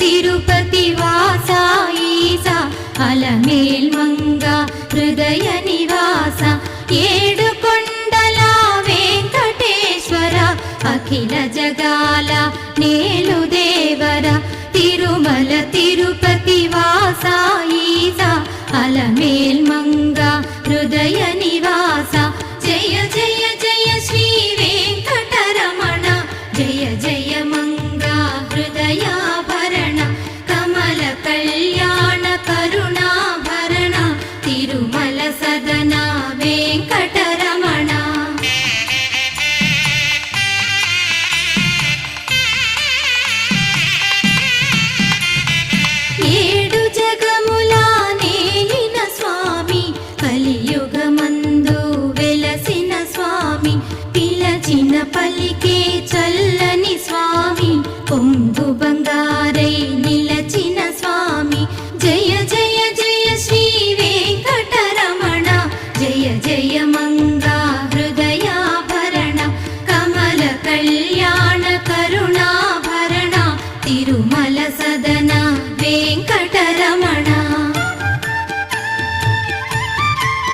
తిరుపతి వాస ఈస అలమేల్ మంగ హృదయ నివాస ఏడు కొండల వెంకటేశ్వర అఖిల జగాల నేలు దేవర తిరుమల తిరుపతి వాస ఈస అలమేల్ మంగ హృదయ నివాస జయ జయ జయ శ్రీ వెంకటరమణ జయ జయ మంగ హృదయాభరణ కమల కళ్యాణ కరుణాభరణ తిరుమల సదన వెంకటరమణ ఏడు జగముల నేలిన స్వామి కలియుగమందు వెలసిన స్వామి పిలచిన పలికే చల్లని స్వామి పొంగు బంగారై నిలచిన స్వామి జయ జయ జయ శ్రీ వెంకటరమణ జయ జయ మంగా హృదయాభరణ కమల కళ్యాణ కరుణాభరణ తిరుమల సద